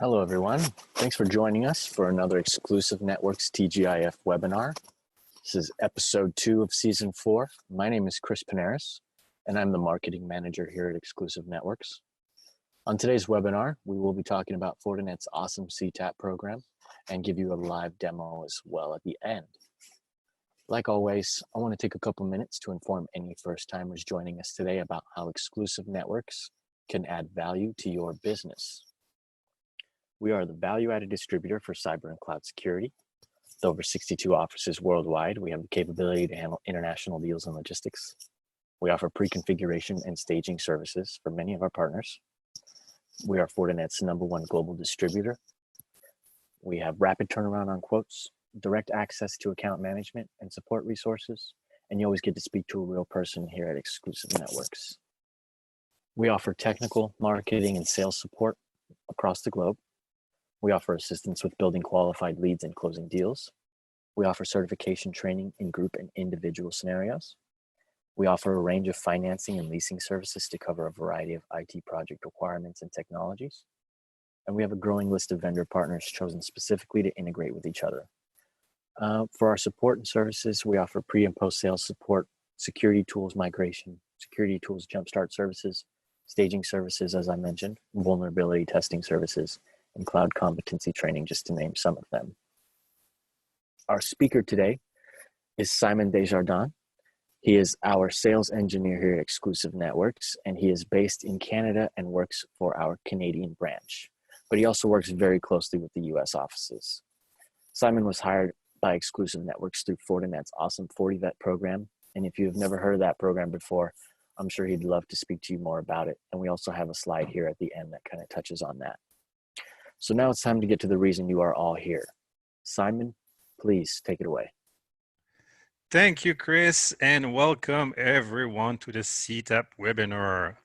Hello, everyone. Thanks for joining us for another Exclusive Networks TGIF webinar. This is episode 2 of season 4. My name is Chris Panaris, and I'm the marketing manager here at Exclusive Networks. On today's webinar, we will be talking about Fortinet's awesome CTAP program and give you a live demo as well at the end. Like always, I want to take a couple minutes to inform any first-timers joining us today about how Exclusive Networks can add value to your business. We are the value-added distributor for cyber and cloud security. With over 62 offices worldwide, we have the capability to handle international deals and logistics. We offer pre-configuration and staging services for many of our partners. We are Fortinet's #1 global distributor. We have rapid turnaround on quotes, direct access to account management and support resources, and you always get to speak to a real person here at Exclusive Networks. We offer technical, marketing, and sales support across the globe. We offer assistance with building qualified leads and closing deals. We offer certification training in group and individual scenarios. We offer a range of financing and leasing services to cover a variety of IT project requirements and technologies. And we have a growing list of vendor partners chosen specifically to integrate with each other. For our support and services, we offer pre- and post-sales support, security tools migration, security tools jumpstart services, staging services, as I mentioned, vulnerability testing services, and cloud competency training, just to name some of them. Our speaker today is Simon Desjardins. He is our sales engineer here at Exclusive Networks, and he is based in Canada and works for our Canadian branch. But he also works very closely with the US offices. Simon was hired by Exclusive Networks through Fortinet's awesome FortiVet program. And if you've never heard of that program before, I'm sure he'd love to speak to you more about it. And we also have a slide here at the end that kind of touches on that. So now it's time to get to the reason you are all here. Simon, please take it away. Thank you, Chris, and welcome everyone to the CTAP webinar.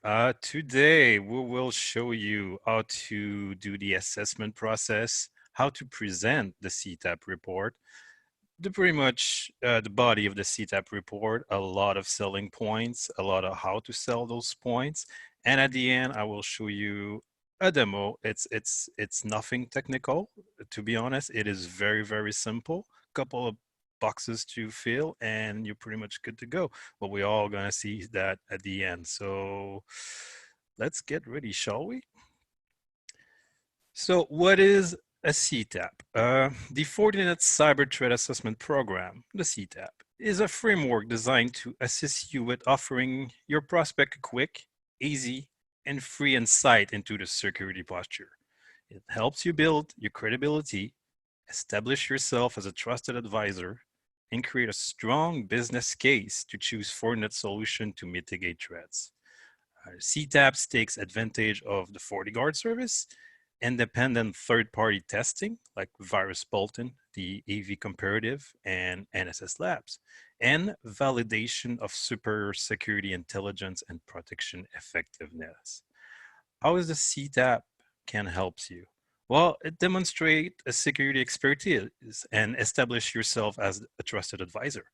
Today, we will show you how to do the assessment process, how to present the CTAP report, pretty much the body of the CTAP report, a lot of selling points, a lot of how to sell those points, and at the end, I will show you a demo. It's nothing technical, to be honest. It is very, very simple. Couple of boxes to fill and you're pretty much good to go. But we're all gonna see that at the end. So let's get ready, shall we? So what is a CTAP? The Fortinet Cyber Threat Assessment Program, the CTAP, is a framework designed to assist you with offering your prospect a quick, easy, and free insight into the security posture. It helps you build your credibility, establish yourself as a trusted advisor, and create a strong business case to choose Fortinet's solution to mitigate threats. CTAP takes advantage of the FortiGuard service, independent third-party testing like Virus Bolton, the AV Comparative, and NSS Labs, and validation of superior security intelligence and protection effectiveness. How is the CTAP can help you? Well, it demonstrates a security expertise and establish yourself as a trusted advisor.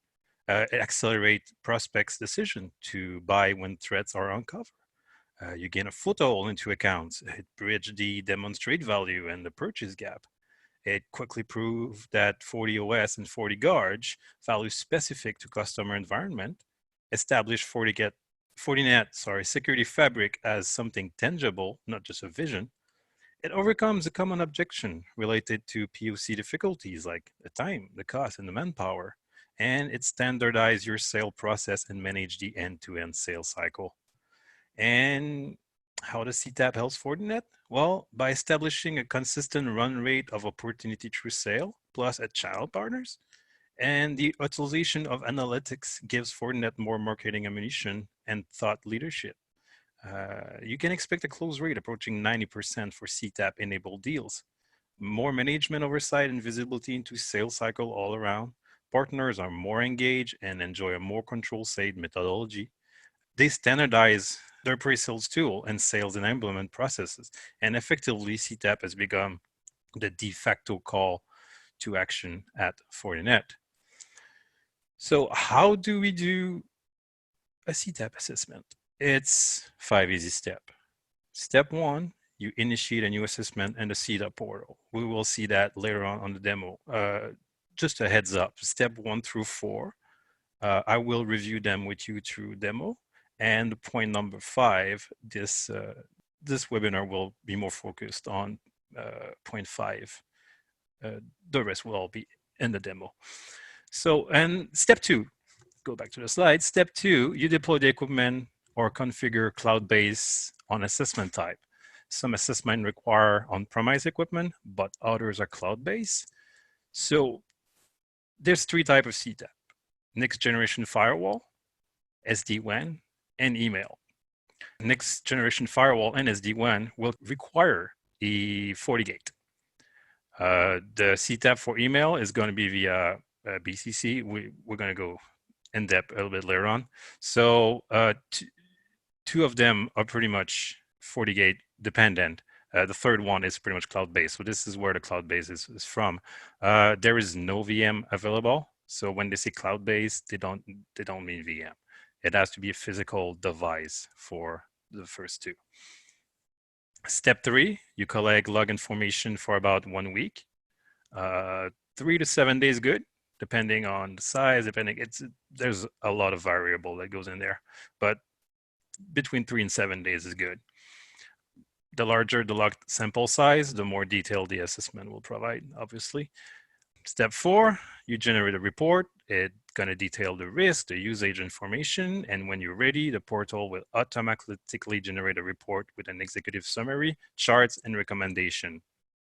It accelerates prospects' decision to buy when threats are uncovered. You gain a foothold into accounts. It bridges the demonstrate value and the purchase gap. It quickly proved that FortiOS and FortiGuard value specific to customer environment, establish Fortinet security fabric as something tangible, not just a vision. It overcomes a common objection related to POC difficulties like the time, the cost, and the manpower. And it standardizes your sale process and manage the end-to-end sales cycle. And how does CTAP help Fortinet? Well, by establishing a consistent run rate of opportunity through sale, plus a channel partners, and the utilization of analytics gives Fortinet more marketing ammunition and thought leadership. You can expect a close rate approaching 90% for CTAP-enabled deals. More management oversight and visibility into sales cycle all around. Partners are more engaged and enjoy a more control-side methodology. They standardize their pre-sales tool and sales enablement processes. And effectively, CTAP has become the de facto call to action at Fortinet. So how do we do a CTAP assessment? It's 5 easy steps. Step 1, you initiate a new assessment in the CTAP portal. We will see that later on the demo. Just a heads up, step 1 through 4, I will review them with you through demo. And point number 5, this webinar will be more focused on point 5. The rest will all be in the demo. So, and step 2, go back to the slide. Step 2, you deploy the equipment or configure cloud-based on assessment type. Some assessment require on-premise equipment, but others are cloud-based. So there's 3 types of CTAP: next generation firewall, SD-WAN, and email. Next generation firewall and SD-WAN will require a FortiGate. The CTAP for email is going to be via BCC. We're going to go in depth a little bit later on. So 2 of them are pretty much FortiGate dependent. The third one is pretty much cloud-based. So this is where the cloud-based is from. There is no VM available. So when they say cloud-based, they don't mean VM. It has to be a physical device for the first 2. Step 3, you collect log information for about 1 week. 3 to 7 days good, depending on the size. There's a lot of variable that goes in there, but between 3 and 7 days is good. The larger the log sample size, the more detail the assessment will provide, obviously. Step 4, you generate a report. It's going to detail the risk, the usage information, and when you're ready, the portal will automatically generate a report with an executive summary, charts, and recommendation.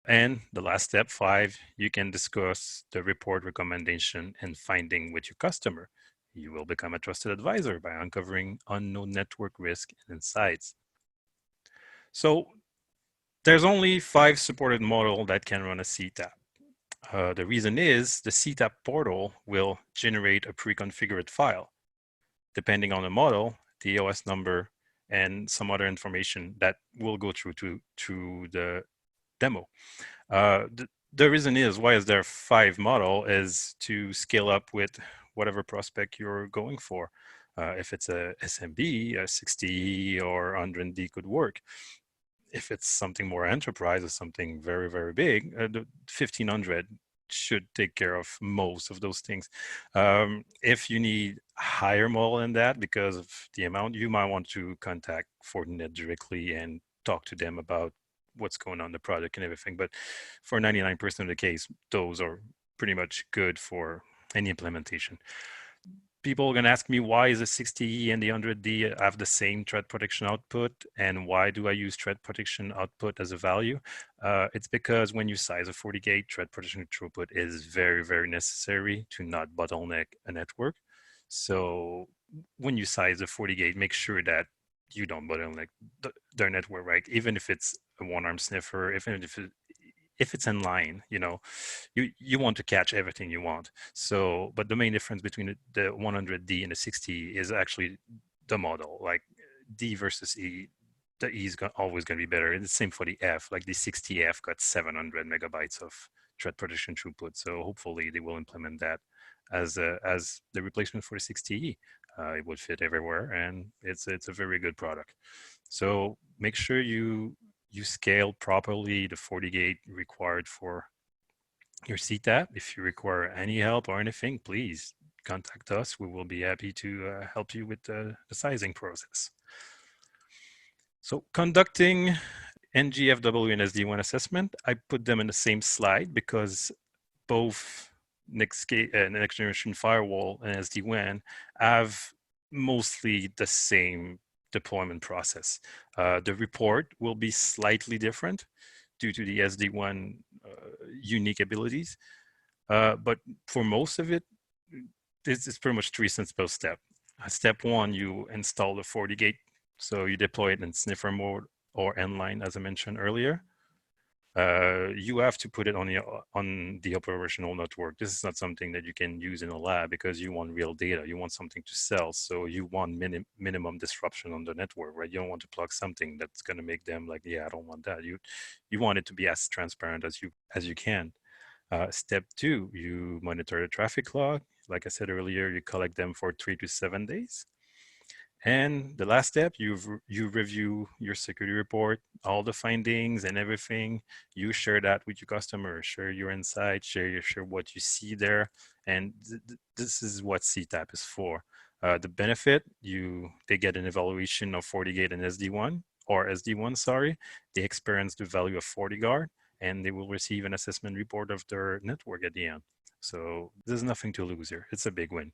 And the last step, 5, you can discuss the report recommendation and finding with your customer. You will become a trusted advisor by uncovering unknown network risk and insights. So there's only 5 supported models that can run a CTAP. The reason is the CTAP portal will generate a pre-configured file. Depending on the model, the OS number, and some other information that will go through to the demo. The reason is, why is there 5 model, is to scale up with whatever prospect you're going for. If it's a SMB, a 60 or 100D could work. If it's something more enterprise or something very, very big, the 1500 should take care of most of those things. If you need higher model than that because of the amount, you might want to contact Fortinet directly and talk to them about what's going on in the product and everything. But for 99% of the case, those are pretty much good for any implementation. People are going to ask me, why is the 60E and the 100D have the same threat protection output, and why do I use threat protection output as a value? It's because when you size a FortiGate, threat protection throughput is very, very necessary to not bottleneck a network. So when you size a FortiGate, make sure that you don't bottleneck their network, right? Even if it's a one-arm sniffer, even if it's in line, you want to catch everything you want. So, but the main difference between the 100D and the 60 is actually the model. Like D versus E, the E is always going to be better. And the same for the F. Like the 60F got 700 megabytes of threat protection throughput. So hopefully they will implement that as the replacement for the 60E. It would fit everywhere, and it's a very good product. So make sure you scale properly the FortiGate required for your CTAP. If you require any help or anything, please contact us. We will be happy to help you with the sizing process. So conducting NGFW and SD-WAN assessment, I put them in the same slide because both next generation firewall and SD-WAN have mostly the same deployment process. The report will be slightly different due to the SD-WAN unique abilities, but for most of it, this is pretty much 3 simple steps. Step 1, you install the FortiGate, so you deploy it in sniffer mode or inline, as I mentioned earlier. You have to put it on the operational network. This is not something that you can use in a lab because you want real data. You want something to sell, so you want minimum disruption on the network, right? You don't want to plug something that's going to make them like, yeah, I don't want that. You want it to be as transparent as you can. Step 2, you monitor the traffic log. Like I said earlier, you collect them for 3 to 7 days. And the last step, you review your security report, all the findings and everything. You share that with your customer, share your insights, share what you see there. And this is what CTAP is for. The benefit, they get an evaluation of FortiGate and SD1, sorry. They experience the value of FortiGuard, and they will receive an assessment report of their network at the end. So there's nothing to lose here. It's a big win.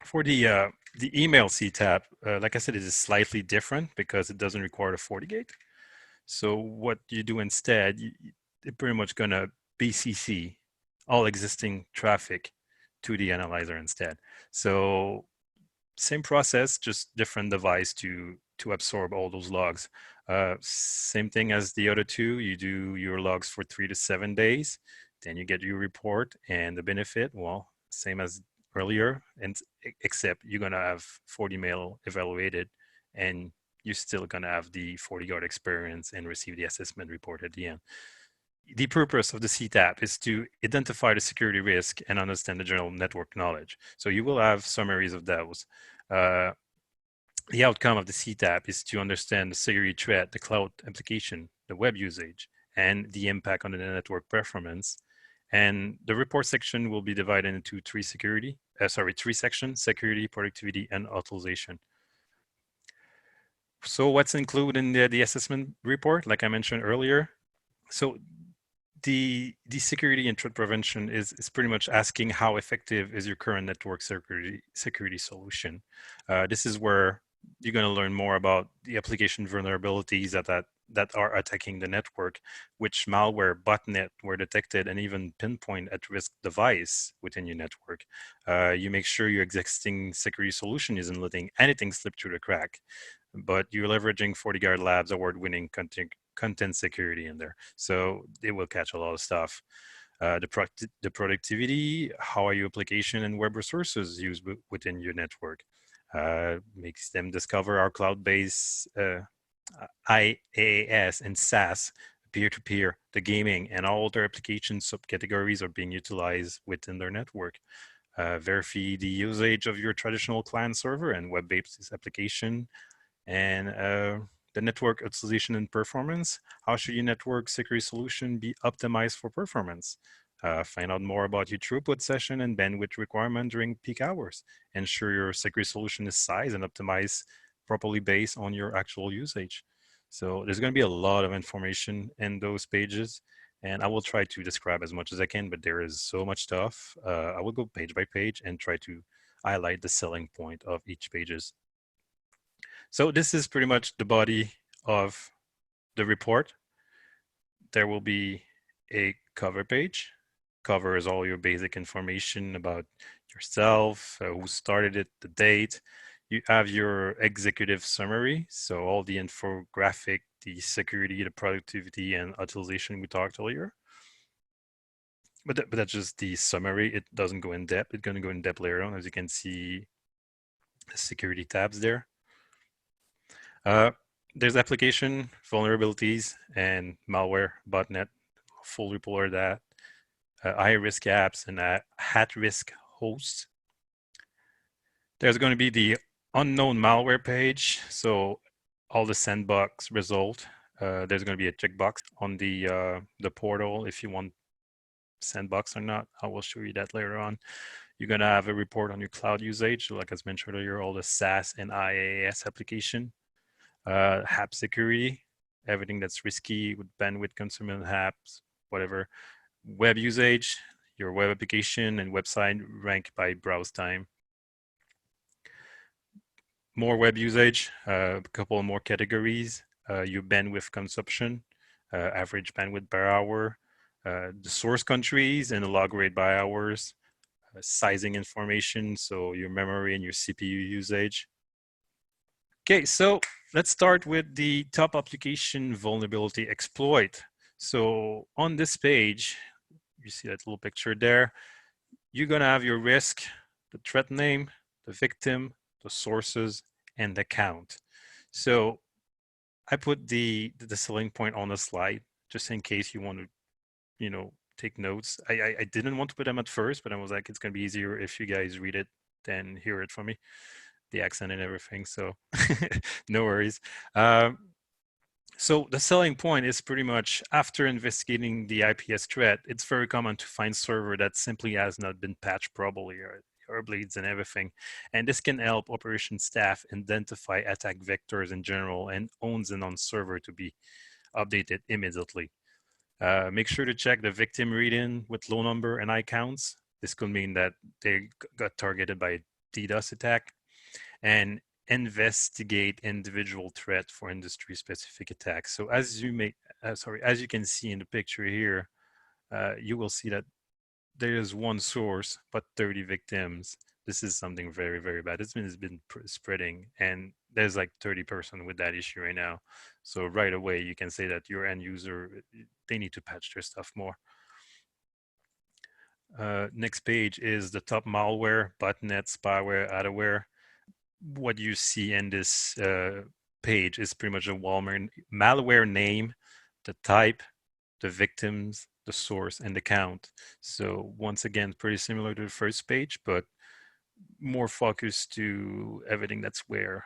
For the email CTAP, like I said, it is slightly different because it doesn't require a FortiGate. So what you do instead, you're pretty much going to BCC all existing traffic to the analyzer instead. So same process, just different device to absorb all those logs. Same thing as the other two, you do your logs for 3 to 7 days, then you get your report, and the benefit, well, same as earlier, and except you're gonna have FortiMail evaluated, and you're still gonna have the FortiGuard experience and receive the assessment report at the end. The purpose of the CTAP is to identify the security risk and understand the general network knowledge. So you will have summaries of those. The outcome of the CTAP is to understand the security threat, the cloud application, the web usage, and the impact on the network performance. And the report section will be divided into three sections: security, productivity, and authorization. So what's included in the assessment report, like I mentioned earlier? So the security and threat prevention is pretty much asking how effective is your current network security solution. This is where you're going to learn more about the application vulnerabilities that are attacking the network, which malware, botnet were detected, and even pinpoint at-risk device within your network. You make sure your existing security solution isn't letting anything slip through the crack, but you're leveraging FortiGuard Labs award-winning content security in there. So it will catch a lot of stuff. The productivity, how are your application and web resources used within your network? Makes them discover our cloud-based IaaS and SaaS, peer-to-peer, the gaming, and all their application subcategories are being utilized within their network. Verify the usage of your traditional client server and web-based application, and the network utilization and performance. How should your network security solution be optimized for performance? Find out more about your throughput session and bandwidth requirement during peak hours. Ensure your security solution is sized and optimized properly based on your actual usage. So there's going to be a lot of information in those pages, and I will try to describe as much as I can, but there is so much stuff. I will go page by page and try to highlight the selling point of each pages. So this is pretty much the body of the report. There will be a cover page. Covers all your basic information about yourself, who started it, the date. You have your executive summary, so all the infographic, the security, the productivity, and utilization we talked earlier. But that's just the summary. It doesn't go in depth. It's going to go in depth later on, as you can see the security tabs there. There's application vulnerabilities and malware, botnet, full report of that, high-risk apps, and at-risk hosts. There's going to be the unknown malware page, so all the sandbox result. There's going to be a checkbox on the portal if you want sandbox or not. I will show you that later on. You're going to have a report on your cloud usage, like I mentioned earlier, all the SaaS and IaaS application. App security, everything that's risky with bandwidth consuming apps, whatever. Web usage, your web application and website rank by browse time. More web usage, a couple more categories, your bandwidth consumption, average bandwidth per hour, the source countries and the log rate by hours, sizing information, so your memory and your CPU usage. Okay, so let's start with the top application vulnerability exploit. So on this page, you see that little picture there, you're gonna have your risk, the threat name, the victim, the sources, and the count. So I put the selling point on the slide just in case you want to, take notes. I didn't want to put them at first, but I was like, it's gonna be easier if you guys read it than hear it from me. the accent and everything. So no worries. So the selling point is pretty much after investigating the IPS threat, it's very common to find server that simply has not been patched properly or bleeds and everything. And this can help operations staff identify attack vectors in general and owns and on server to be updated immediately. Make sure to check the victim read-in with low number and high counts. This could mean that they got targeted by a DDoS attack. And investigate individual threat for industry-specific attacks. So as you can see in the picture here, you will see that there is one source but 30 victims. This is something very, very bad. It's been spreading, and there's like 30% with that issue right now. So right away, you can say that your end user, they need to patch their stuff more. Next page is the top malware, botnet, spyware, adware. What you see in this page is pretty much a malware name, the type, the victims, the source, and the count. So once again, pretty similar to the first page, but more focused to everything that's where.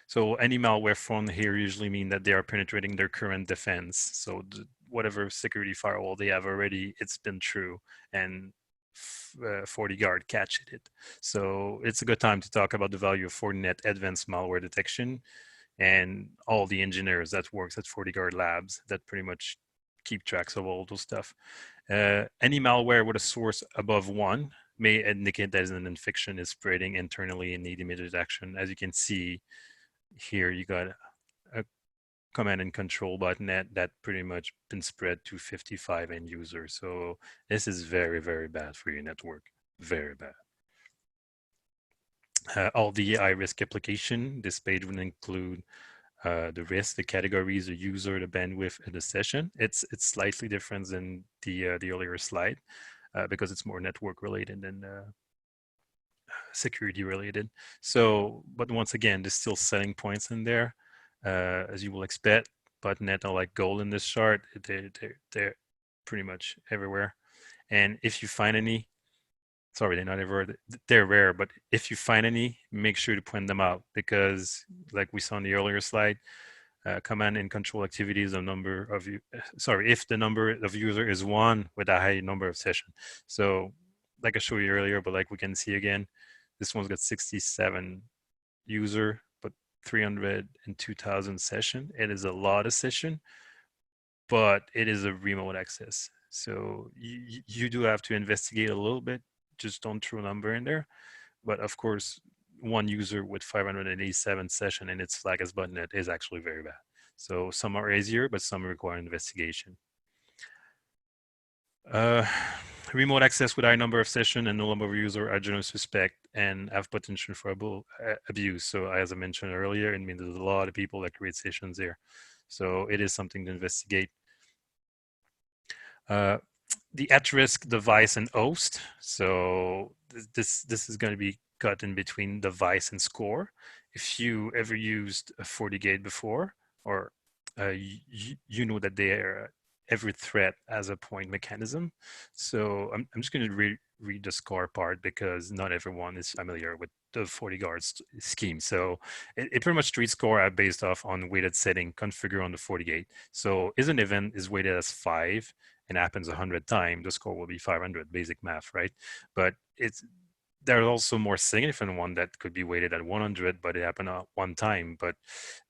So any malware found here usually mean that they are penetrating their current defense. So whatever security firewall they have already, it's been true, and FortiGuard catched it. So it's a good time to talk about the value of Fortinet advanced malware detection and all the engineers that works at FortiGuard Labs that pretty much keep tracks of all those stuff. Any malware with a source above 1 may indicate that an infection is spreading internally and need immediate action. As you can see here, you got a command and control botnet that pretty much been spread to 55 end users. So this is very, very bad for your network. Very bad. All the high-risk application, this page will include the risk, the categories, the user, the bandwidth, and the session. It's slightly different than the earlier slide because it's more network related than security related. So, but once again, there's still selling points in there, as you will expect. Botnet are like gold in this chart. They're pretty much everywhere. And if you find any, sorry, they're not everywhere. They're rare, but if you find any, make sure to point them out because, like we saw in the earlier slide, command and control activities, if the number of user is 1 with a high number of session. So, like I showed you earlier, but like we can see again, this one's got 67 user, but 302,000 session. It is a lot of session, but it is a remote access. So you do have to investigate a little bit. Just don't throw a number in there. But of course, one user with 587 session in its flag as botnet is actually very bad. So some are easier, but some require investigation. Remote access with high number of session and no number of user are generally suspect and have potential for abuse. So as I mentioned earlier, it means there's a lot of people that create sessions there. So it is something to investigate. The at-risk device and host. So this is going to be cut in between device and score. If you ever used a FortiGate before, or you know that every threat has a point mechanism. So I'm just going to read the score part because not everyone is familiar with the FortiGuard scheme. So it pretty much treats score based off on weighted setting configured on the FortiGate. So if an event is weighted as 5 and happens 100 times, the score will be 500, basic math, right? But there's also more significant one that could be weighted at 100, but it happened one time, but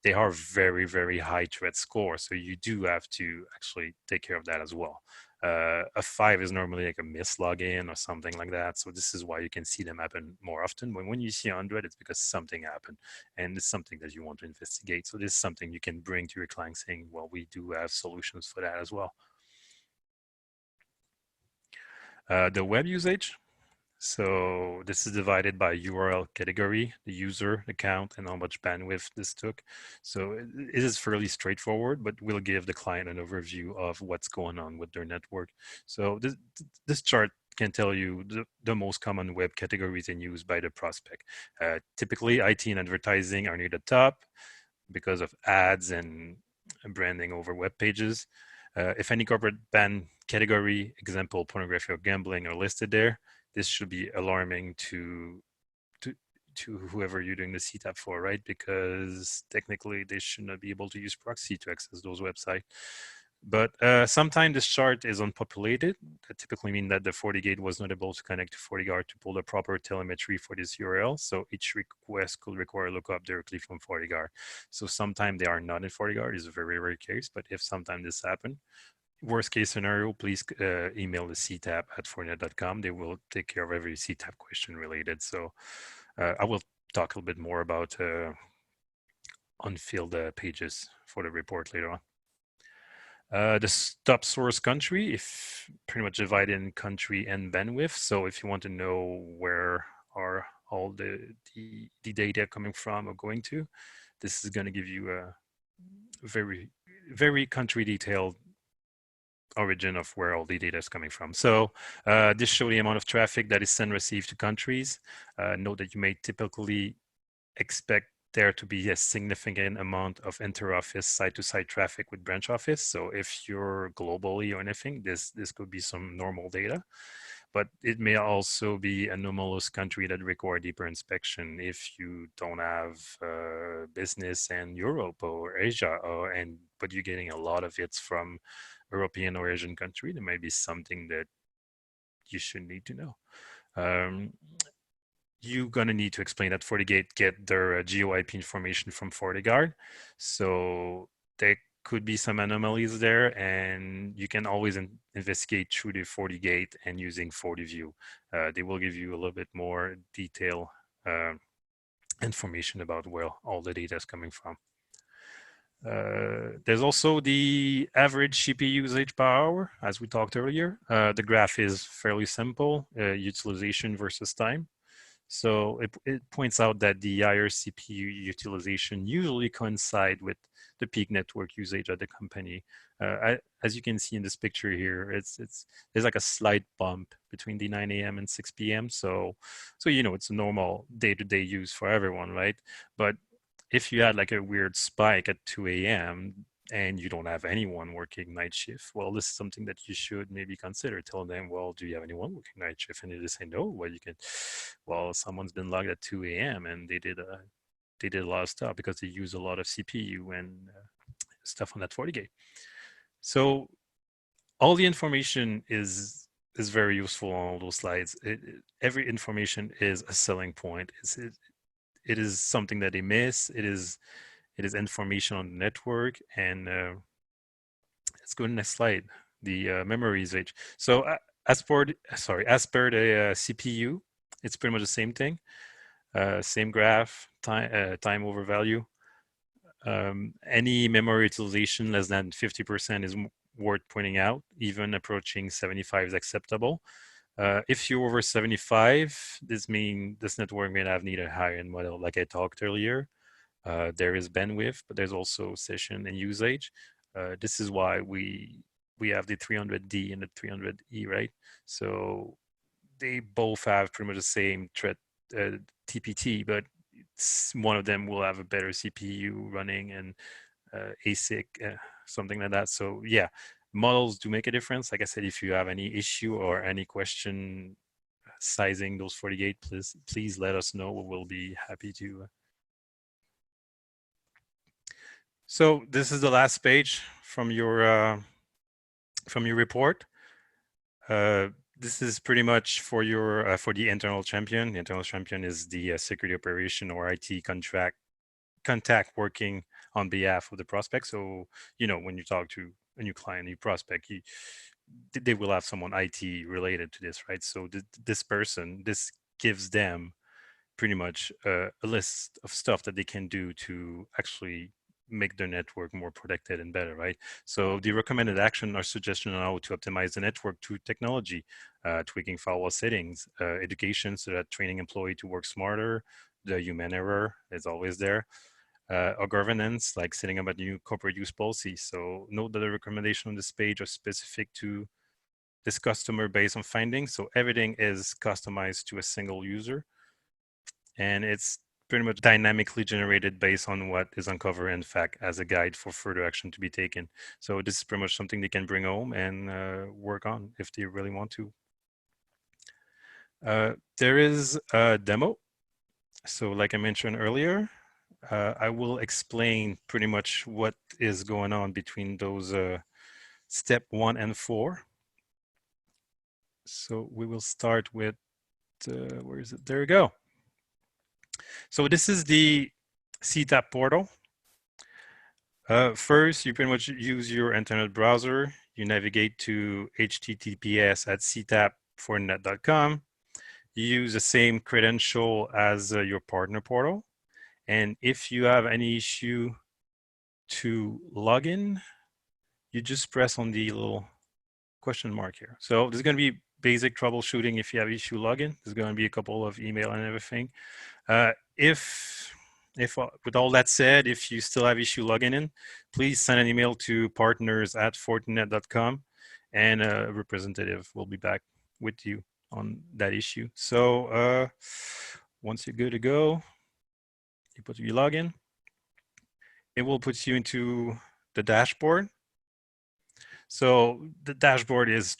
they are very, very high threat score. So you do have to actually take care of that as well. A 5 is normally like a miss login or something like that. So this is why you can see them happen more often. But when you see 100, it's because something happened and it's something that you want to investigate. So this is something you can bring to your client saying, well, we do have solutions for that as well. The web usage. So this is divided by URL category, the user, the count, and how much bandwidth this took. So it is fairly straightforward, but we'll give the client an overview of what's going on with their network. So this chart can tell you the most common web categories in use by the prospect. Typically, IT and advertising are near the top because of ads and branding over web pages. If any corporate ban category, example, pornography or gambling, are listed there, this should be alarming to to whoever you're doing the CTAP for, right? Because technically they should not be able to use proxy to access those websites. But sometimes this chart is unpopulated. That typically means that the FortiGate was not able to connect to FortiGuard to pull the proper telemetry for this URL. So each request could require a lookup directly from FortiGuard. So sometimes they are not in FortiGuard. It's a very rare case, but if sometimes this happens, worst case scenario, please email the CTAP at fortinet.com. They will take care of every CTAP question related. So I will talk a little bit more about unfilled pages for the report later on. The stop source country, if pretty much divided in country and bandwidth. So if you want to know where are all the data coming from or going to, this is going to give you a very country detailed origin of where all the data is coming from. So this shows the amount of traffic that is sent and received to countries. Note that you may typically expect there to be a significant amount of inter-office site-to-site traffic with branch office. So if you're globally or anything, this could be some normal data. But it may also be anomalous country that require deeper inspection if you don't have business in Europe or Asia, but you're getting a lot of it from European or Asian country. There might be something that you should need to know. You're going to need to explain that FortiGate get their GeoIP information from FortiGuard. So there could be some anomalies there, and you can always investigate through the FortiGate and using FortiView. They will give you a little bit more detailed information about where all the data is coming from. There's also the average CPU usage per hour, as we talked earlier. The graph is fairly simple, utilization versus time. So it points out that the higher CPU utilization usually coincide with the peak network usage at the company. As you can see in this picture here, there's like a slight bump between the 9 a.m. and 6 p.m. So it's a normal day-to-day use for everyone, right? But if you had like a weird spike at 2 a.m. and you don't have anyone working night shift, well, this is something that you should maybe consider. Tell them, well, do you have anyone working night shift? And they just say no. Well, someone's been logged at 2 a.m. and they did a lot of stuff because they use a lot of CPU and stuff on that FortiGate. So all the information is very useful on all those slides. Every information is a selling point. It is something that they miss. It is information on the network. And let's go to the next slide. The memory usage. So as per the CPU, it's pretty much the same thing. Same graph, time over value. Any memory utilization less than 50% is worth pointing out. Even approaching 75 is acceptable. If you're over 75, this means this network may have need a high-end model, like I talked earlier. There is bandwidth, but there's also session and usage. This is why we have the 300D and the 300E, right? So they both have pretty much the same TPT, but one of them will have a better CPU running and ASIC, something like that. So yeah, models do make a difference. Like I said, if you have any issue or any question sizing those FortiGate, please let us know. We'll be happy to. So this is the last page from your report. This is pretty much for your for the internal champion. The internal champion is the security operation or IT contact working on behalf of the prospect. So when you talk to a new client, new prospect, they will have someone IT related to this, right? So this gives them pretty much a list of stuff that they can do to actually make their network more protected and better, right? So the recommended action or suggestion on how to optimize the network through technology, tweaking firewall settings, education so that training employee to work smarter, the human error is always there, or governance, like setting up a new corporate use policy. So note that the recommendation on this page are specific to this customer based on findings. So everything is customized to a single user. And it's pretty much dynamically generated based on what is uncovered, in fact, as a guide for further action to be taken. So this is pretty much something they can bring home and work on if they really want to. There is a demo So like I mentioned earlier, I will explain pretty much what is going on between those step 1 and 4. So we will start with, where is it? There we go. So this is the CTAP portal. First, you pretty much use your internet browser. You navigate to https://ctap.fortinet.com. You use the same credential as your partner portal. And if you have any issue to log in, you just press on the little question mark here. So there's going to be basic troubleshooting if you have issue login. There's going to be a couple of email and everything. If with all that said, if you still have issue logging in, please send an email to partners@fortinet.com and a representative will be back with you on that issue. So once you're good to go, you put your login. It will put you into the dashboard. So the dashboard is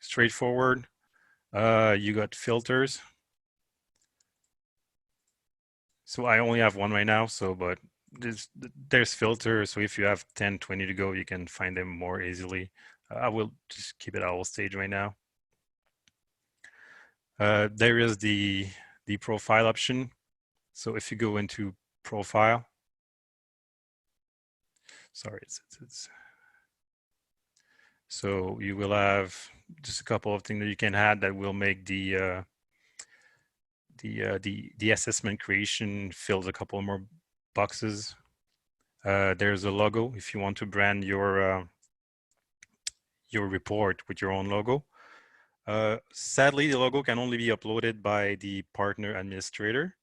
straightforward. You got filters. So I only have one right now, but there's filters. So if you have 10, 20 to go, you can find them more easily. I will just keep it all stage right now. There is the profile option. So if you go into profile, sorry, so you will have just a couple of things that you can add that will make the assessment creation fills a couple more boxes. There's a logo if you want to brand your report with your own logo. Sadly, the logo can only be uploaded by the partner administrator.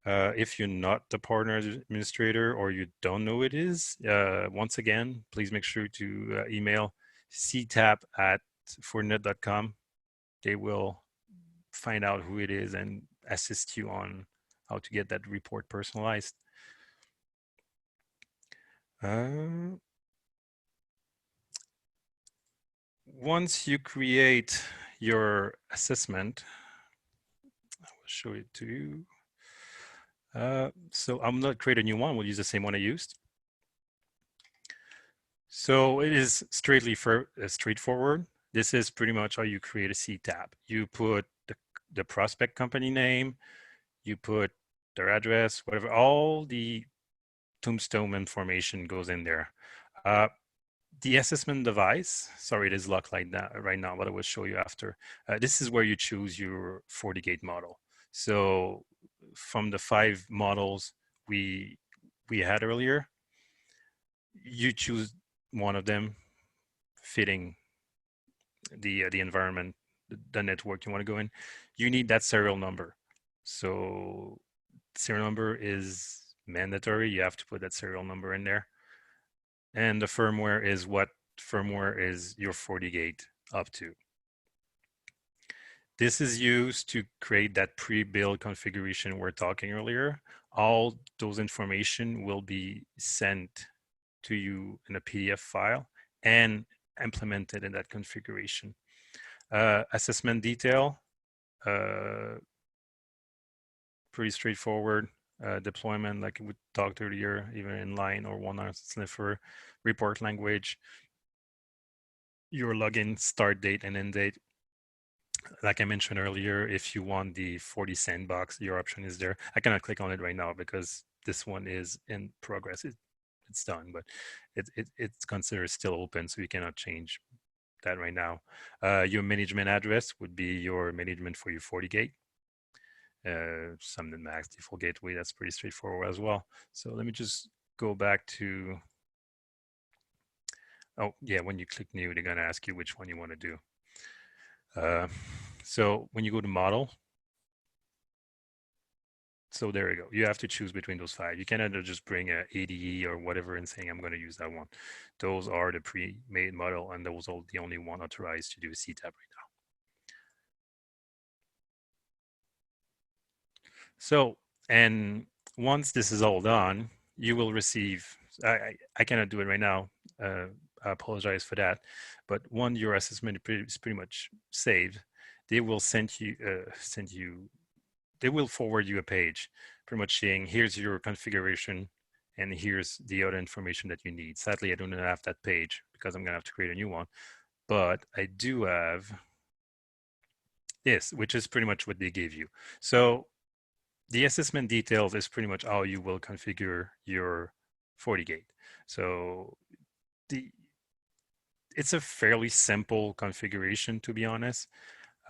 If you're not the partner administrator or you don't know who it is, once again, please make sure to email ctap@fortinet.com. They will find out who it is and assist you on how to get that report personalized. Once you create your assessment, I will show it to you. So I'm not create a new one. We'll use the same one I used. So it is straightforward. This is pretty much how you create a CTAP. You put the prospect company name, you put their address, whatever, all the tombstone information goes in there. The assessment device, sorry, it is locked like that right now, but I will show you after. This is where you choose your FortiGate model. So from the 5 models we had earlier, you choose one of them fitting the environment, the network you want to go in. You need that serial number. So serial number is mandatory. You have to put that serial number in there. And the firmware is what firmware is your FortiGate up to. This is used to create that pre-built configuration we're talking earlier. All those information will be sent to you in a PDF file and implemented in that configuration. Assessment detail, pretty straightforward. Deployment, like we talked earlier, even inline or one-hour sniffer, report language, your login start date and end date. Like I mentioned earlier, if you want the 40 sandbox, your option is there. I cannot click on it right now because this one is in progress. It's done, but it's considered still open, so you cannot change that right now. Your management address would be your management for your FortiGate. Subnet max default gateway, that's pretty straightforward as well. So let me just go back to, oh yeah, when you click new, they're gonna ask you which one you wanna do. So when you go to model, so there you go. You have to choose between those 5. You cannot just bring a ADE or whatever and saying, I'm going to use that one. Those are the pre-made model, and those are the only one authorized to do CTAP right now. So, and once this is all done, you will receive, I cannot do it right now. I apologize for that. But once your assessment is pretty much saved, they will send you they will forward you a page pretty much saying, here's your configuration and here's the other information that you need. Sadly, I don't have that page because I'm going to have to create a new one. But I do have this, which is pretty much what they gave you. So the assessment details is pretty much how you will configure your FortiGate. So it's a fairly simple configuration, to be honest.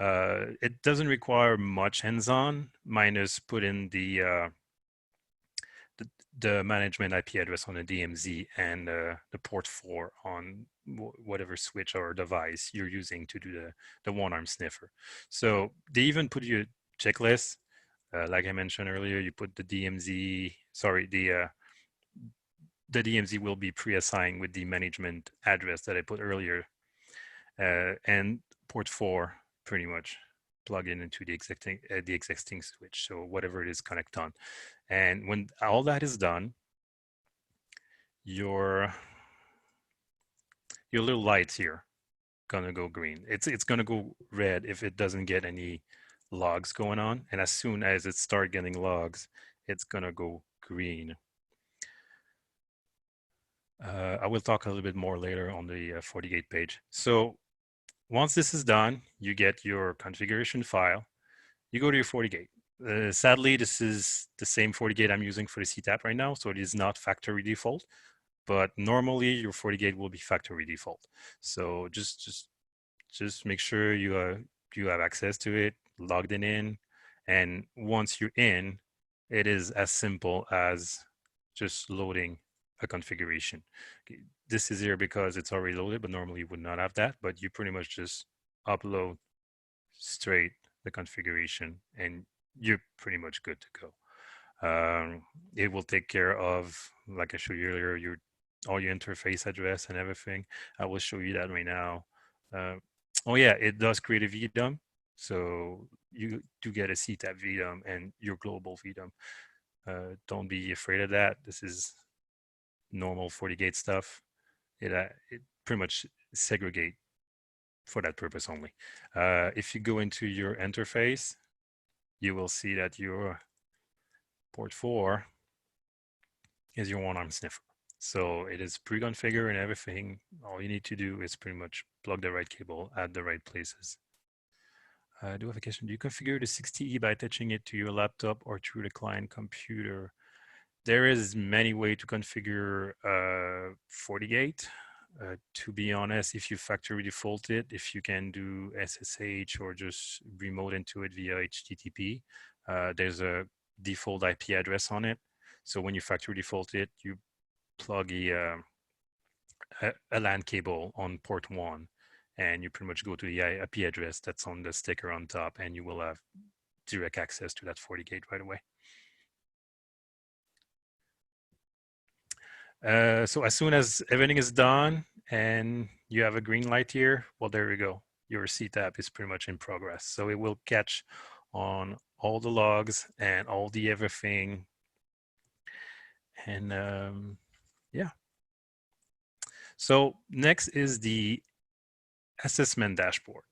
It doesn't require much hands-on, minus put in the management IP address on the DMZ and the port 4 on whatever switch or device you're using to do the one-arm sniffer. So they even put you a checklist. Like I mentioned earlier, you put the DMZ, sorry, the DMZ will be pre-assigned with the management address that I put earlier, and port 4 pretty much plug in into the existing switch. So whatever it is, connect on. And when all that is done, your little lights here gonna go green. It's gonna go red if it doesn't get any logs going on, and as soon as it starts getting logs, it's gonna go green. I will talk a little bit more later on the FortiGate page. So once this is done, you get your configuration file. You go to your FortiGate. Sadly, this is the same FortiGate I'm using for the CTAP right now, so it is not factory default. But normally your FortiGate will be factory default. So just make sure you have access to it, logged in, and once you're in, it is as simple as just loading a configuration. This is here because it's already loaded, but normally you would not have that. But you pretty much just upload straight the configuration, and you're pretty much good to go. It will take care of, like I showed you earlier, all your interface address and everything. I will show you that right now. Oh yeah, it does create a VDOM. So you do get a CTAP VDOM and your global VDOM. Don't be afraid of that. This is normal FortiGate stuff. It pretty much segregate for that purpose only. If you go into your interface, you will see that your port 4 is your one-arm sniffer. So it is pre-configured and everything. All you need to do is pretty much plug the right cable at the right places. I do have a question. Do you configure the 60E by attaching it to your laptop or through the client computer? There is many ways to configure FortiGate. To be honest, if you factory default it, if you can do SSH or just remote into it via HTTP, there's a default IP address on it. So when you factory default it, you plug a LAN cable on port 1, and you pretty much go to the IP address that's on the sticker on top, and you will have direct access to that FortiGate right away. So as soon as everything is done and you have a green light here, well, there we go. Your CTAP is pretty much in progress. So it will catch on all the logs and all the everything. And yeah. So next is the assessment dashboard.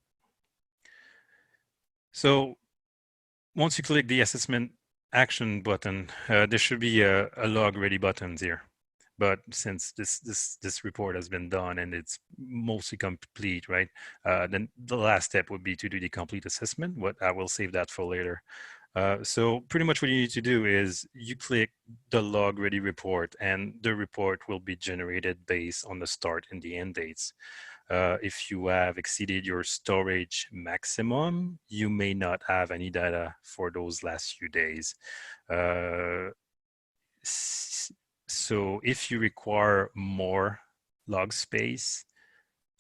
So once you click the assessment action button, there should be a log ready button here. But since this report has been done and it's mostly complete, right? Then the last step would be to do the complete assessment. What I will save that for later. So pretty much what you need to do is you click the log ready report, and the report will be generated based on the start and the end dates. If you have exceeded your storage maximum, you may not have any data for those last few days. So if you require more log space,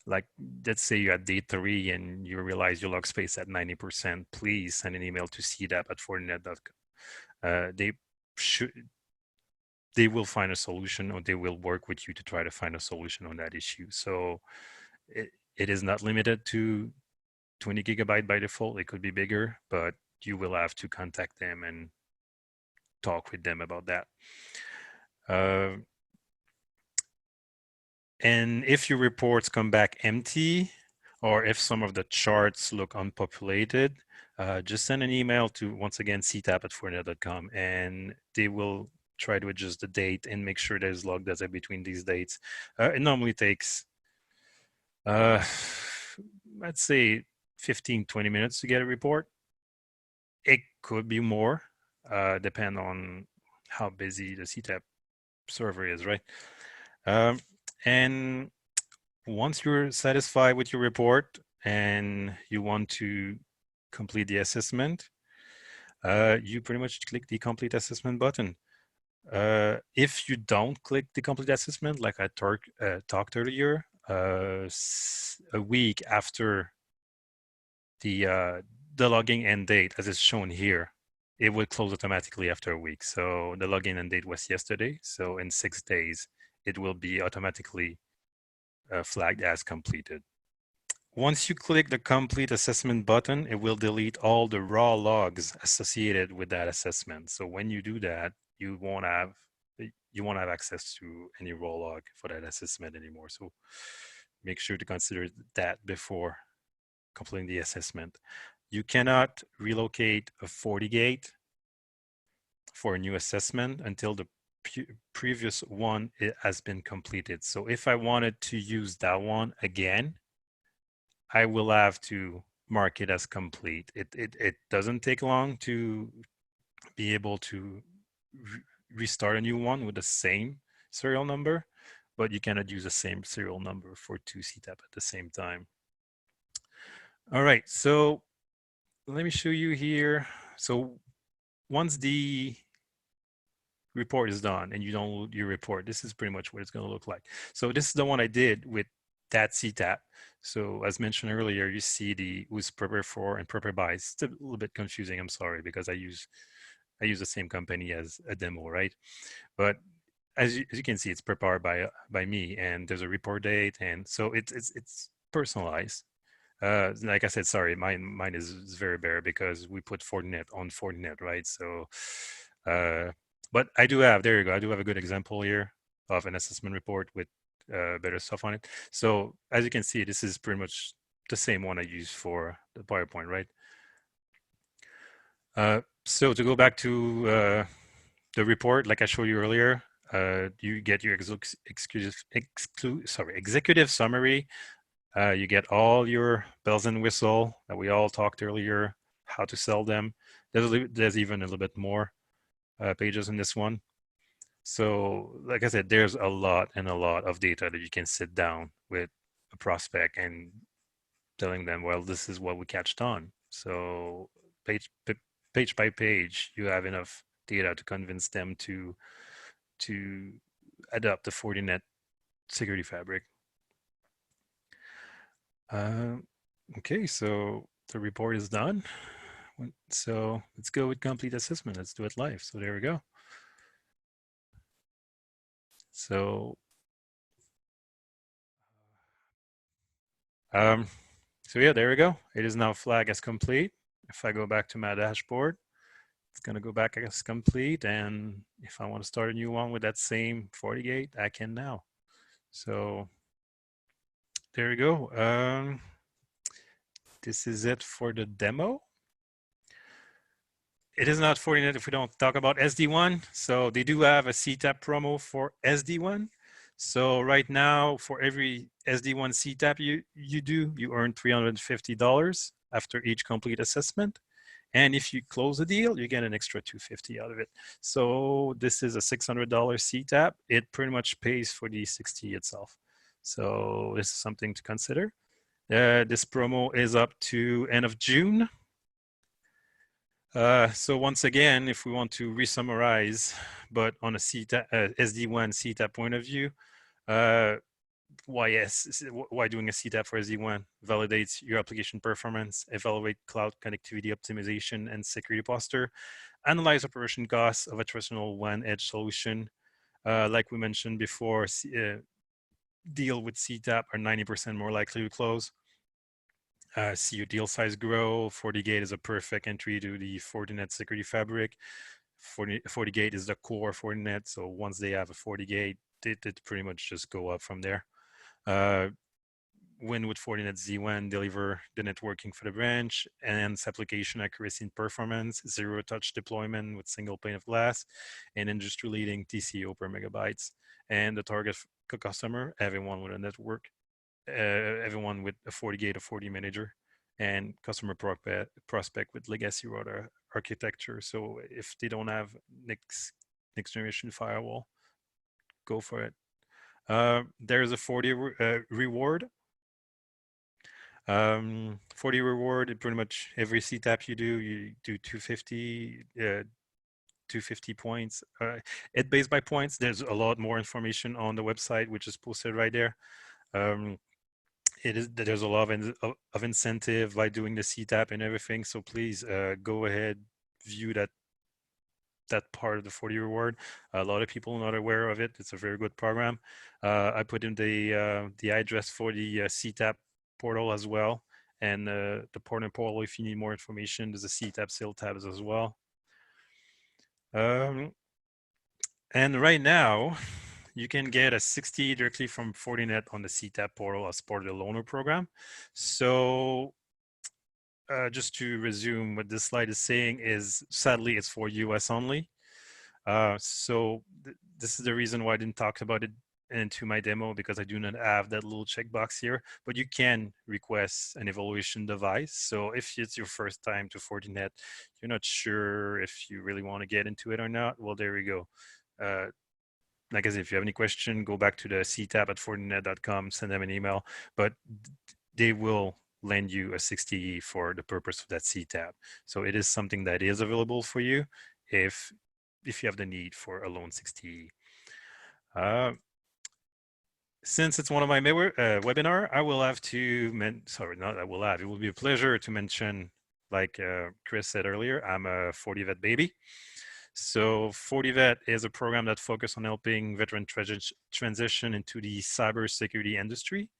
like let's say you're at day 3 and you realize your log space at 90%, please send an email to ctap@fortinet.com. They will find a solution, or they will work with you to try to find a solution on that issue. So it is not limited to 20 gigabyte by default. It could be bigger, but you will have to contact them and talk with them about that. And if your reports come back empty, or if some of the charts look unpopulated, just send an email to, once again, ctap@fortinet.com, and they will try to adjust the date and make sure there's log data between these dates. It normally takes, I'd say 15, 20 minutes to get a report. It could be more, depend on how busy the CTAP server is, right? And once you're satisfied with your report and you want to complete the assessment, you pretty much click the complete assessment button. If you don't click the complete assessment, like I talked earlier, a week after the logging end date, as it's shown here, it will close automatically after a week. So the login end date was yesterday. So in 6 days, it will be automatically flagged as completed. Once you click the complete assessment button, it will delete all the raw logs associated with that assessment. So when you do that, you won't have access to any raw log for that assessment anymore. So make sure to consider that before completing the assessment. You cannot relocate a FortiGate for a new assessment until the previous one has been completed. So if I wanted to use that one again, I will have to mark it as complete. It doesn't take long to be able to restart a new one with the same serial number, but you cannot use the same serial number for 2 CTAP at the same time. All right, so let me show you here. So once the report is done and you download your report, this is pretty much what it's going to look like. So this is the one I did with that CTAP. So as mentioned earlier, you see the who's prepare for and prepare by. It's a little bit confusing. I'm sorry, because I use the same company as a demo, right? But as you can see, it's prepared by me, and there's a report date, and so it's personalized. Like I said, sorry, mine is very bare because we put Fortinet on Fortinet, right? So, but I do have, there you go, I do have a good example here of an assessment report with better stuff on it. So as you can see, this is pretty much the same one I use for the PowerPoint, right? So to go back to the report, like I showed you earlier, you get your executive summary. You get all your bells and whistle that we all talked earlier, how to sell them. There's even a little bit more pages in this one. So like I said, there's a lot of data that you can sit down with a prospect and telling them, well, this is what we catched on. So page by page, you have enough data to convince them to adopt the Fortinet security fabric. Okay, so the report is done. So let's go with complete assessment. Let's do it live. So there we go. So, yeah, there we go. It is now flagged as complete. If I go back to my dashboard, it's going to go back as complete. And if I want to start a new one with that same FortiGate, I can now. So there we go. This is it for the demo. It is not Fortinet if we don't talk about SD-WAN. So they do have a CTAP promo for SD-WAN. So right now, for every SD-WAN CTAP you do, you earn $350 after each complete assessment. And if you close a deal, you get an extra $250 out of it. So this is a $600 CTAP. It pretty much pays for the 60 itself. So this is something to consider. This promo is up to end of June. So once again, if we want to re-summarize, but on a SD-WAN CTAP point of view, why doing a CTAP for SD-WAN? Validates your application performance, evaluate cloud connectivity optimization and security posture, analyze operation costs of a traditional WAN edge solution. Like we mentioned before, deal with CTAP are 90% more likely to close. See your deal size grow. FortiGate is a perfect entry to the Fortinet security fabric. FortiGate is the core Fortinet. So once they have a FortiGate, it pretty much just go up from there. win with Fortinet Z-WAN, deliver the networking for the branch, enhance application accuracy and performance, zero-touch deployment with single pane of glass, and industry-leading TCO per megabytes. And the target customer, everyone with a network, everyone with a FortiGate or FortiManager, and customer prospect with legacy router architecture. So if they don't have next generation firewall, go for it. There's a 40 reward. 40 reward, pretty much every CTAP you do 250, 250 points. It's based by points. There's a lot more information on the website, which is posted right there. There's a lot of incentive by doing the CTAP and everything. So please go ahead, view that part of the 40 reward. A lot of people are not aware of it. It's a very good program. I put in the address for the CTAP portal as well, and the partner portal if you need more information. There's a CTAP sale tabs as well. And right now, you can get a 60 directly from Fortinet on the CTAP portal as part of the loaner program. So just to resume what this slide is saying is, sadly, it's for US only. So this is the reason why I didn't talk about it into my demo, because I do not have that little checkbox here, but you can request an evaluation device. So if it's your first time to Fortinet, you're not sure if you really want to get into it or not, well, there we go. Like I said, if you have any question, go back to the ctap@fortinet.com, send them an email, but they will lend you a 60 for the purpose of that CTAP. So it is something that is available for you if you have the need for a loan 60. Since it's one of my webinar, I will have to it will be a pleasure to mention, like Chris said earlier, I'm a FortiVet baby. So FortiVet is a program that focuses on helping veteran transition into the cybersecurity industry.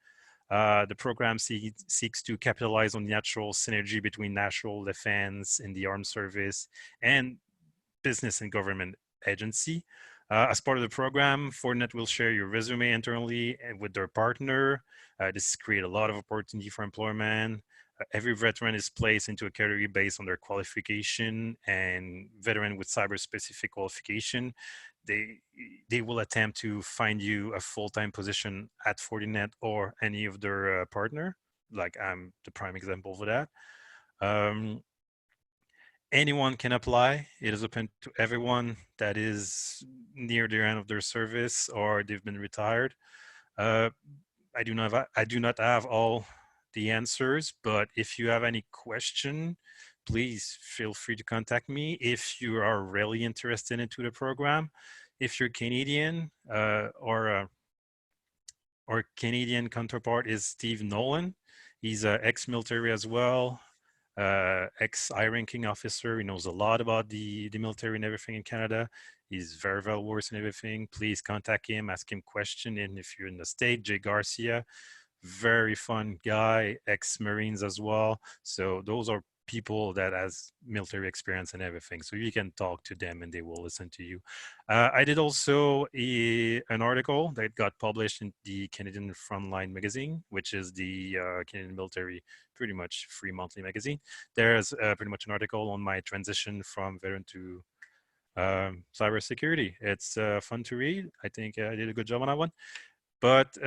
The program seeks to capitalize on the natural synergy between national defense and the armed service and business and government agency. As part of the program, Fortinet will share your resume internally and with their partner. This creates a lot of opportunity for employment. Every veteran is placed into a category based on their qualification, and veteran with cyber-specific qualification, they will attempt to find you a full-time position at Fortinet or any of their partner. Like I'm the prime example for that. Anyone can apply. It is open to everyone that is near the end of their service or they've been retired. I do not have all the answers, but if you have any question, please feel free to contact me if you are really interested into the program. If you're Canadian, or Canadian counterpart is Steve Nolan. He's an ex-military as well. Ex-high-ranking officer. He knows a lot about the military and everything in Canada. He's very well versed in everything. Please contact him, ask him questions. And if you're in the state, Jay Garcia, very fun guy, ex-Marines as well. So those are people that has military experience and everything. So you can talk to them and they will listen to you. I did also an article that got published in the Canadian Frontline magazine, which is the Canadian military pretty much free monthly magazine. There's pretty much an article on my transition from veteran to cybersecurity. It's fun to read. I think I did a good job on that one. But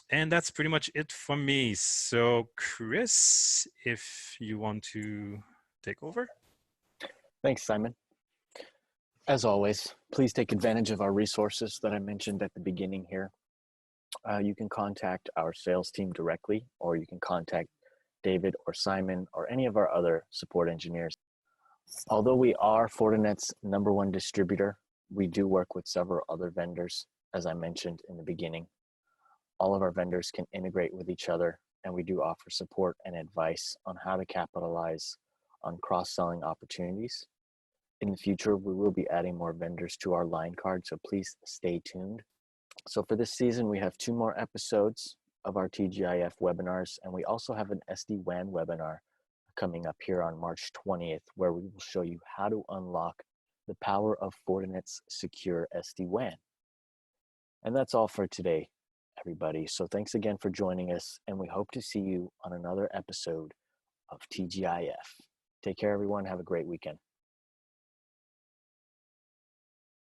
and that's pretty much it for me. So Chris, if you want to take over. Thanks, Simon. As always, please take advantage of our resources that I mentioned at the beginning here. You can contact our sales team directly, or you can contact David or Simon or any of our other support engineers. Although we are Fortinet's #1 distributor, we do work with several other vendors, as I mentioned in the beginning. All of our vendors can integrate with each other, and we do offer support and advice on how to capitalize on cross-selling opportunities. In the future, we will be adding more vendors to our line card, so please stay tuned. So for this season, we have 2 more episodes of our TGIF webinars, and we also have an SD-WAN webinar coming up here on March 20th, where we will show you how to unlock the power of Fortinet's secure SD-WAN. And that's all for today. everybody. So thanks again for joining us, and we hope to see you on another episode of TGIF. Take care, everyone. Have a great weekend.